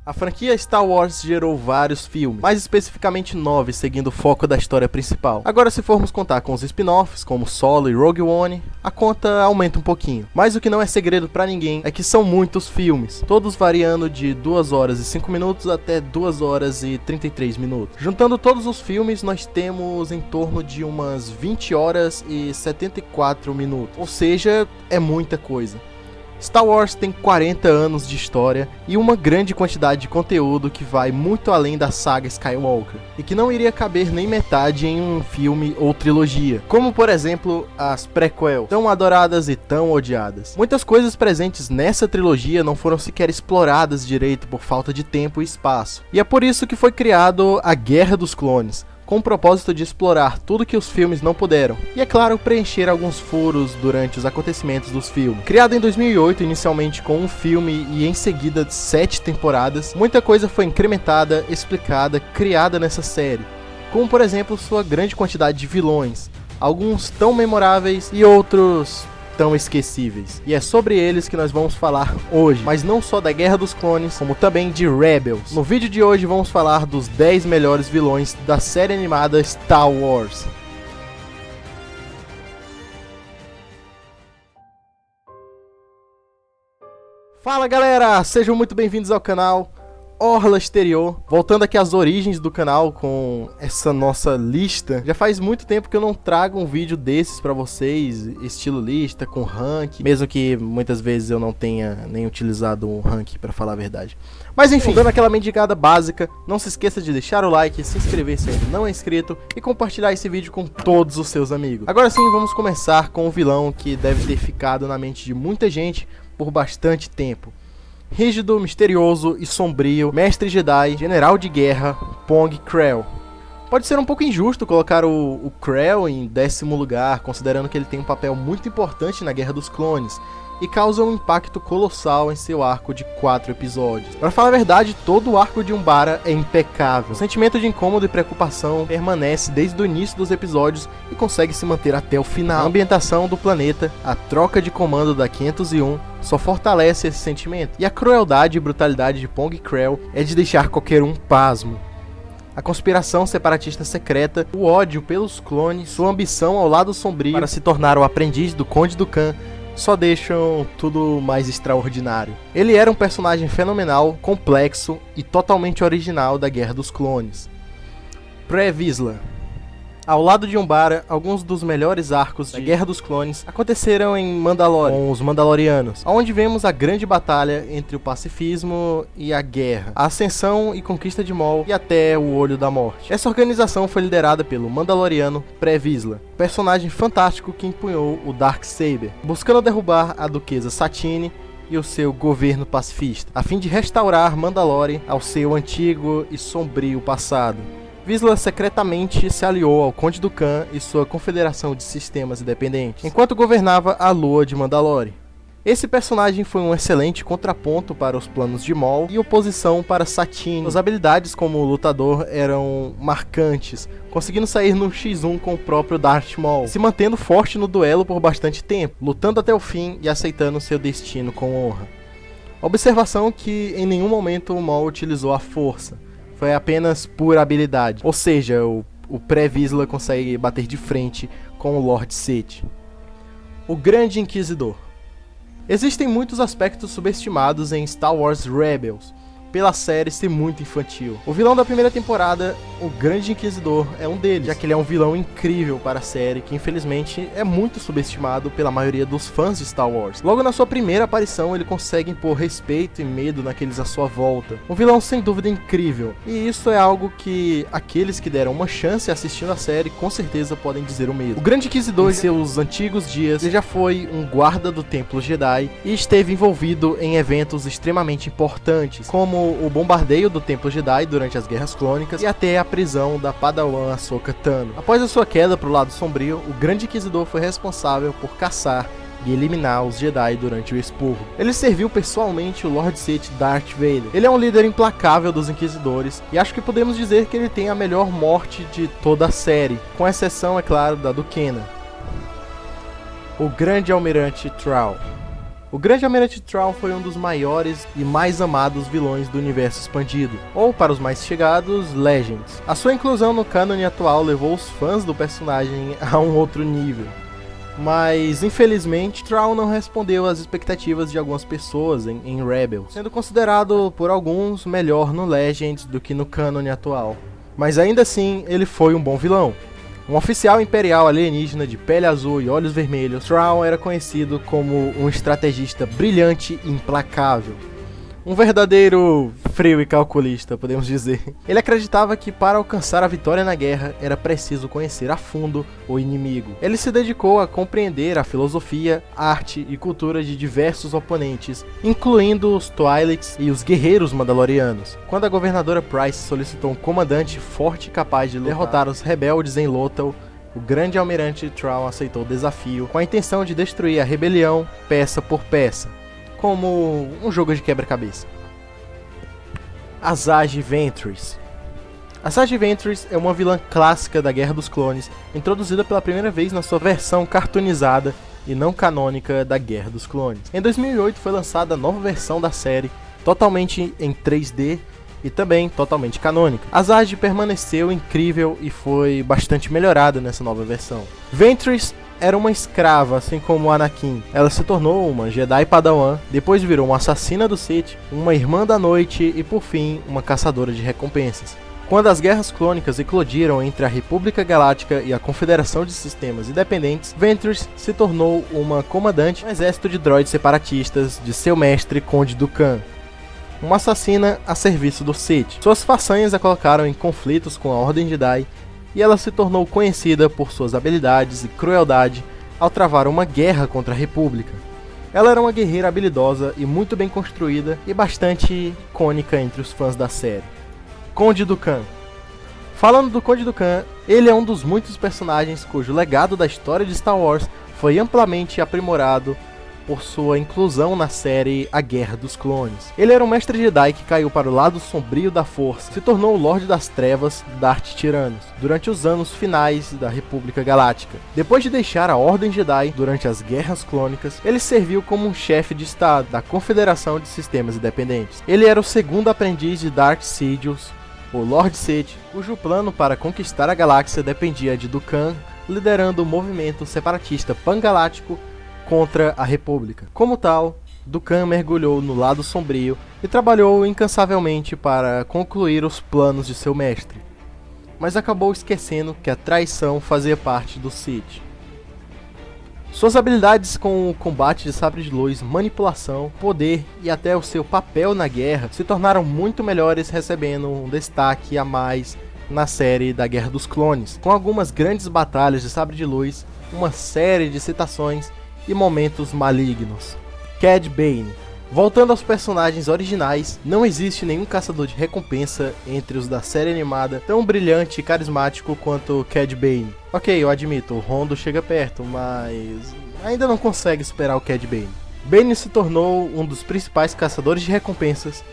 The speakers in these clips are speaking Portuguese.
A franquia Star Wars gerou vários filmes, mais especificamente 9, seguindo o foco da história principal. Agora, se formos contar com os spin-offs, como Solo e Rogue One, a conta aumenta um pouquinho. Mas o que não é segredo pra ninguém é que são muitos filmes, todos variando de 2 horas e 5 minutos até 2 horas e 33 minutos. Juntando todos os filmes, nós temos em torno de umas 20 horas e 74 minutos, ou seja, é muita coisa. Star Wars tem 40 anos de história e uma grande quantidade de conteúdo que vai muito além da saga Skywalker e que não iria caber nem metade em um filme ou trilogia, como por exemplo as prequels, tão adoradas e tão odiadas. Muitas coisas presentes nessa trilogia não foram sequer exploradas direito por falta de tempo e espaço, e é por isso que foi criado a Guerra dos Clones, com o propósito de explorar tudo que os filmes não puderam, e é claro, preencher alguns furos durante os acontecimentos dos filmes. Criado em 2008, inicialmente com um filme e em seguida 7 temporadas, muita coisa foi incrementada, explicada, criada nessa série, como por exemplo sua grande quantidade de vilões, alguns tão memoráveis e outros tão esquecíveis. E é sobre eles que nós vamos falar hoje, mas não só da Guerra dos Clones, como também de Rebels. No vídeo de hoje vamos falar dos 10 melhores vilões da série animada Star Wars. Fala galera, sejam muito bem-vindos ao canal Orla Exterior. Voltando aqui às origens do canal com essa nossa lista. Já faz muito tempo que eu não trago um vídeo desses pra vocês, estilo lista, com rank, mesmo que muitas vezes eu não tenha nem utilizado um rank pra falar a verdade. Mas enfim, dando aquela mendigada básica, não se esqueça de deixar o like, se inscrever se ainda não é inscrito e compartilhar esse vídeo com todos os seus amigos. Agora sim, vamos começar com o vilão que deve ter ficado na mente de muita gente por bastante tempo. Rígido, misterioso e sombrio, mestre Jedi, general de guerra, Pong Krell. Pode ser um pouco injusto colocar o Krell em 10º lugar, considerando que ele tem um papel muito importante na Guerra dos Clones e causa um impacto colossal em seu arco de 4 episódios. Para falar a verdade, todo o arco de Umbara é impecável. O sentimento de incômodo e preocupação permanece desde o início dos episódios e consegue se manter até o final. A ambientação do planeta, a troca de comando da 501 só fortalece esse sentimento. E a crueldade e brutalidade de Pong Krell é de deixar qualquer um pasmo. A conspiração separatista secreta, o ódio pelos clones, sua ambição ao lado sombrio para se tornar o aprendiz do Conde Dooku só deixam tudo mais extraordinário. Ele era um personagem fenomenal, complexo e totalmente original da Guerra dos Clones. Pre Vizsla. Ao lado de Umbara, alguns dos melhores arcos da Guerra dos Clones aconteceram em Mandalore, com os Mandalorianos, onde vemos a grande batalha entre o pacifismo e a guerra, a ascensão e conquista de Maul e até o Olho da Morte. Essa organização foi liderada pelo Mandaloriano Pre Vizsla, personagem fantástico que empunhou o Darksaber, buscando derrubar a Duquesa Satine e o seu governo pacifista, a fim de restaurar Mandalore ao seu antigo e sombrio passado. Vizsla secretamente se aliou ao Conde Dooku e sua confederação de sistemas independentes, enquanto governava a Lua de Mandalore. Esse personagem foi um excelente contraponto para os planos de Maul e oposição para Satine. Suas habilidades como lutador eram marcantes, conseguindo sair no X1 com o próprio Darth Maul, se mantendo forte no duelo por bastante tempo, lutando até o fim e aceitando seu destino com honra. Observação que em nenhum momento o Maul utilizou a força. Foi apenas pura habilidade, ou seja, o Pre-Vizsla consegue bater de frente com o Lord Sith. O Grande Inquisidor. Existem muitos aspectos subestimados em Star Wars Rebels, pela série ser muito infantil. O vilão da primeira temporada, o Grande Inquisidor, é um deles, já que ele é um vilão incrível para a série, que infelizmente é muito subestimado pela maioria dos fãs de Star Wars. Logo na sua primeira aparição, ele consegue impor respeito e medo naqueles à sua volta. Um vilão sem dúvida incrível, e isso é algo que aqueles que deram uma chance assistindo a série com certeza podem dizer o mesmo. O Grande Inquisidor, em seus antigos dias, ele já foi um guarda do Templo Jedi e esteve envolvido em eventos extremamente importantes, como o bombardeio do Templo Jedi durante as Guerras Clônicas e até a prisão da Padawan Ahsoka Tano. Após a sua queda para o lado sombrio, o Grande Inquisidor foi responsável por caçar e eliminar os Jedi durante o expurgo. Ele serviu pessoalmente o Lord Sith Darth Vader. Ele é um líder implacável dos Inquisidores e acho que podemos dizer que ele tem a melhor morte de toda a série, com exceção, é claro, da do Kenan. O Grande Almirante Thrawn. O Grande Almirante Thrawn foi um dos maiores e mais amados vilões do universo expandido, ou para os mais chegados, Legends. A sua inclusão no cânone atual levou os fãs do personagem a um outro nível. Mas, infelizmente, Thrawn não respondeu às expectativas de algumas pessoas em Rebels, sendo considerado por alguns melhor no Legends do que no cânone atual. Mas ainda assim, ele foi um bom vilão. Um oficial imperial alienígena de pele azul e olhos vermelhos, Thrawn era conhecido como um estrategista brilhante e implacável. Um verdadeiro frio e calculista, podemos dizer. Ele acreditava que para alcançar a vitória na guerra era preciso conhecer a fundo o inimigo. Ele se dedicou a compreender a filosofia, arte e cultura de diversos oponentes, incluindo os Twi'leks e os guerreiros mandalorianos. Quando a governadora Price solicitou um comandante forte e capaz de derrotar os rebeldes em Lothal, o Grande Almirante Thrawn aceitou o desafio com a intenção de destruir a rebelião peça por peça, como um jogo de quebra-cabeça. Asajj Ventress. Asajj Ventress é uma vilã clássica da Guerra dos Clones, introduzida pela primeira vez na sua versão cartoonizada e não canônica da Guerra dos Clones. Em 2008 foi lançada a nova versão da série, totalmente em 3D e também totalmente canônica. Asajj permaneceu incrível e foi bastante melhorada nessa nova versão. Ventress era uma escrava, assim como Anakin. Ela se tornou uma Jedi Padawan, depois virou uma assassina do Sith, uma irmã da noite e, por fim, uma caçadora de recompensas. Quando as guerras clônicas eclodiram entre a República Galáctica e a Confederação de Sistemas Independentes, Ventress se tornou uma comandante do exército de droids separatistas de seu mestre Conde Dooku, uma assassina a serviço do Sith. Suas façanhas a colocaram em conflitos com a Ordem Jedi, e ela se tornou conhecida por suas habilidades e crueldade ao travar uma guerra contra a República. Ela era uma guerreira habilidosa e muito bem construída e bastante icônica entre os fãs da série. Conde Dooku. Falando do Conde Dooku, ele é um dos muitos personagens cujo legado da história de Star Wars foi amplamente aprimorado por sua inclusão na série A Guerra dos Clones. Ele era um mestre Jedi que caiu para o lado sombrio da Força, se tornou o Lorde das Trevas, Darth Tyrannus, durante os anos finais da República Galáctica. Depois de deixar a Ordem Jedi durante as Guerras Clônicas, ele serviu como um chefe de Estado da Confederação de Sistemas Independentes. Ele era o segundo aprendiz de Darth Sidious, o Lord Sith, cujo plano para conquistar a galáxia dependia de Dooku, liderando o movimento separatista pangaláctico contra a República. Como tal, Dooku mergulhou no lado sombrio e trabalhou incansavelmente para concluir os planos de seu mestre, mas acabou esquecendo que a traição fazia parte do Sith. Suas habilidades com o combate de sabre de luz, manipulação, poder e até o seu papel na guerra se tornaram muito melhores, recebendo um destaque a mais na série da Guerra dos Clones, com algumas grandes batalhas de sabre de luz, uma série de citações e momentos malignos. Cad Bane. Voltando aos personagens originais, não existe nenhum caçador de recompensa entre os da série animada tão brilhante e carismático quanto Cad Bane. Ok, eu admito, o Rondo chega perto, mas ainda não consegue superar o Cad Bane. Bane se tornou um dos principais caçadores de recompensas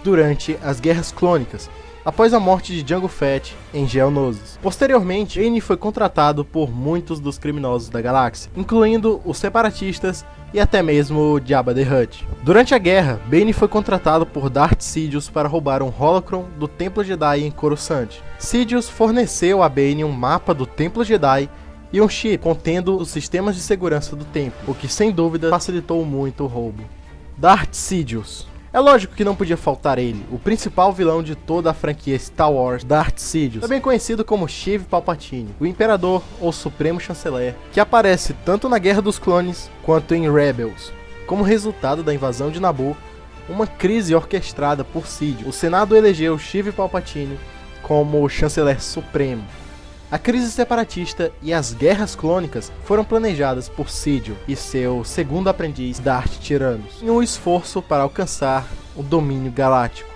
durante as Guerras Clônicas, após a morte de Jango Fett em Geonosis. Posteriormente, Bane foi contratado por muitos dos criminosos da galáxia, incluindo os separatistas e até mesmo Jabba the Hutt. Durante a guerra, Bane foi contratado por Darth Sidious para roubar um Holocron do Templo Jedi em Coruscant. Sidious forneceu a Bane um mapa do Templo Jedi e um chip contendo os sistemas de segurança do templo, o que sem dúvida facilitou muito o roubo. Darth Sidious. É lógico que não podia faltar ele, o principal vilão de toda a franquia Star Wars, Darth Sidious, também conhecido como Sheev Palpatine, o Imperador ou Supremo Chanceler, que aparece tanto na Guerra dos Clones quanto em Rebels. Como resultado da invasão de Naboo, uma crise orquestrada por Sidious, o Senado elegeu Sheev Palpatine como o Chanceler Supremo. A crise separatista e as guerras clônicas foram planejadas por Sidious e seu segundo aprendiz Darth Tyrannus, em um esforço para alcançar o domínio galáctico.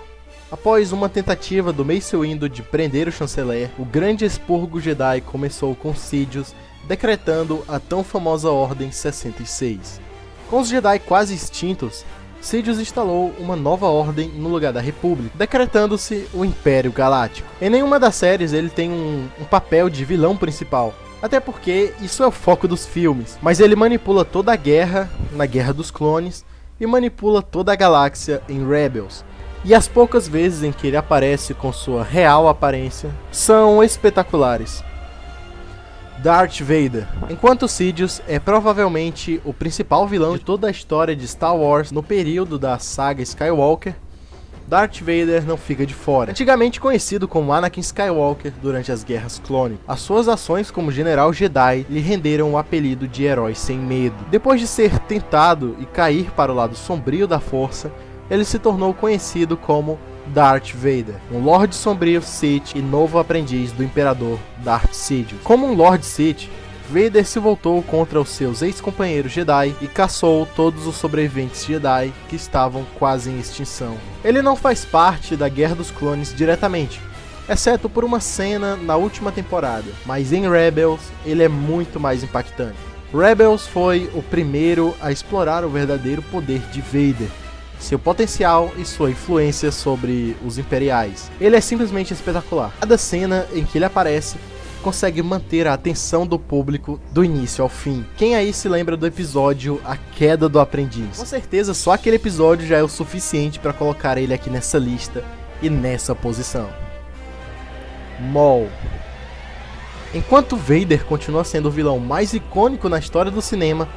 Após uma tentativa do Mace Windu de prender o chanceler, o grande expurgo Jedi começou com Sidious decretando a tão famosa Ordem 66. Com os Jedi quase extintos, Sidious instalou uma nova ordem no lugar da República, decretando-se o Império Galáctico. Em nenhuma das séries ele tem um papel de vilão principal, até porque isso é o foco dos filmes, mas ele manipula toda a guerra na Guerra dos Clones e manipula toda a galáxia em Rebels. E as poucas vezes em que ele aparece com sua real aparência são espetaculares. Darth Vader. Enquanto Sidious é provavelmente o principal vilão de toda a história de Star Wars no período da saga Skywalker, Darth Vader não fica de fora. Antigamente conhecido como Anakin Skywalker durante as Guerras Clônicas, as suas ações como General Jedi lhe renderam o apelido de Herói Sem Medo. Depois de ser tentado e cair para o lado sombrio da Força, ele se tornou conhecido como Darth Vader, um Lorde Sombrio Sith e novo aprendiz do Imperador Darth Sidious. Como um Lorde Sith, Vader se voltou contra os seus ex-companheiros Jedi e caçou todos os sobreviventes Jedi que estavam quase em extinção. Ele não faz parte da Guerra dos Clones diretamente, exceto por uma cena na última temporada, mas em Rebels ele é muito mais impactante. Rebels foi o primeiro a explorar o verdadeiro poder de Vader, seu potencial e sua influência sobre os Imperiais. Ele é simplesmente espetacular. Cada cena em que ele aparece consegue manter a atenção do público do início ao fim. Quem aí se lembra do episódio A Queda do Aprendiz? Com certeza só aquele episódio já é o suficiente para colocar ele aqui nessa lista e nessa posição. Maul. Enquanto Vader continua sendo o vilão mais icônico na história do cinema,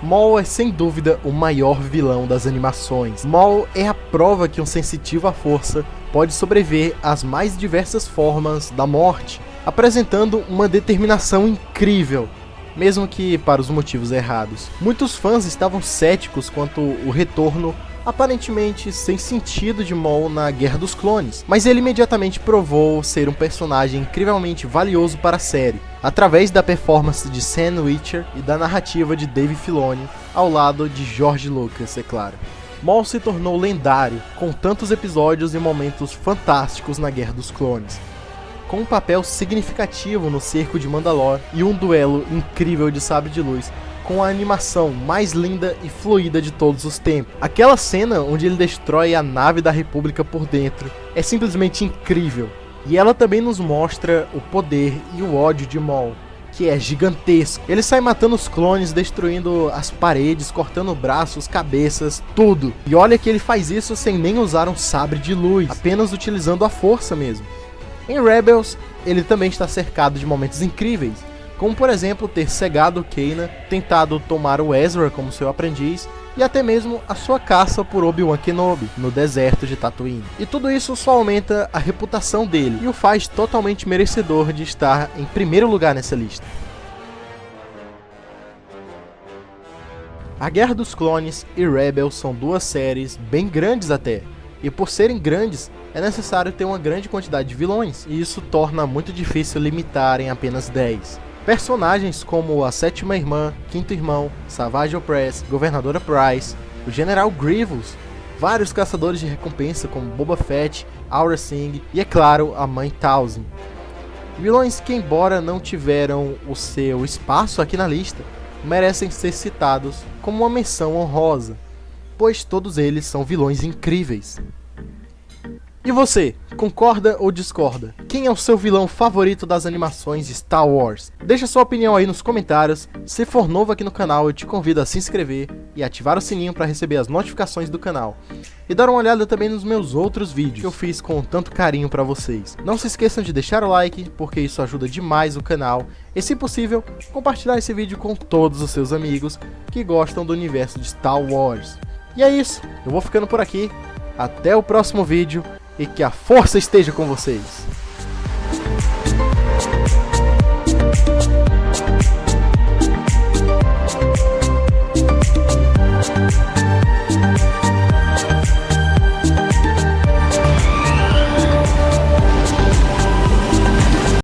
Maul é sem dúvida o maior vilão das animações. Maul é a prova que um sensitivo à força pode sobreviver às mais diversas formas da morte, apresentando uma determinação incrível, mesmo que para os motivos errados. Muitos fãs estavam céticos quanto o retorno aparentemente sem sentido de Maul na Guerra dos Clones, mas ele imediatamente provou ser um personagem incrivelmente valioso para a série, através da performance de Sam Witwer e da narrativa de Dave Filoni, ao lado de George Lucas, é claro. Maul se tornou lendário, com tantos episódios e momentos fantásticos na Guerra dos Clones, com um papel significativo no cerco de Mandalore e um duelo incrível de sabre de luz, com a animação mais linda e fluida de todos os tempos. Aquela cena onde ele destrói a nave da República por dentro é simplesmente incrível. E ela também nos mostra o poder e o ódio de Maul, que é gigantesco. Ele sai matando os clones, destruindo as paredes, cortando braços, cabeças, tudo. E olha que ele faz isso sem nem usar um sabre de luz, apenas utilizando a força mesmo. Em Rebels, ele também está cercado de momentos incríveis, como por exemplo ter cegado Kanan, tentado tomar o Ezra como seu aprendiz e até mesmo a sua caça por Obi-Wan Kenobi no deserto de Tatooine. E tudo isso só aumenta a reputação dele e o faz totalmente merecedor de estar em primeiro lugar nessa lista. A Guerra dos Clones e Rebels são duas séries bem grandes até, e por serem grandes, é necessário ter uma grande quantidade de vilões, e isso torna muito difícil limitar em apenas 10. Personagens como a Sétima Irmã, Quinto Irmão, Savage Opress, Governadora Price, o General Grievous, vários caçadores de recompensa como Boba Fett, Aurra Sing e, é claro, a Mãe Talzin. Vilões que, embora não tiveram o seu espaço aqui na lista, merecem ser citados como uma menção honrosa, pois todos eles são vilões incríveis. E você, concorda ou discorda? Quem é o seu vilão favorito das animações de Star Wars? Deixa sua opinião aí nos comentários. Se for novo aqui no canal, eu te convido a se inscrever e ativar o sininho para receber as notificações do canal. E dar uma olhada também nos meus outros vídeos que eu fiz com tanto carinho para vocês. Não se esqueçam de deixar o like, porque isso ajuda demais o canal. E se possível, compartilhar esse vídeo com todos os seus amigos que gostam do universo de Star Wars. E é isso, eu vou ficando por aqui. Até o próximo vídeo. E que a força esteja com vocês.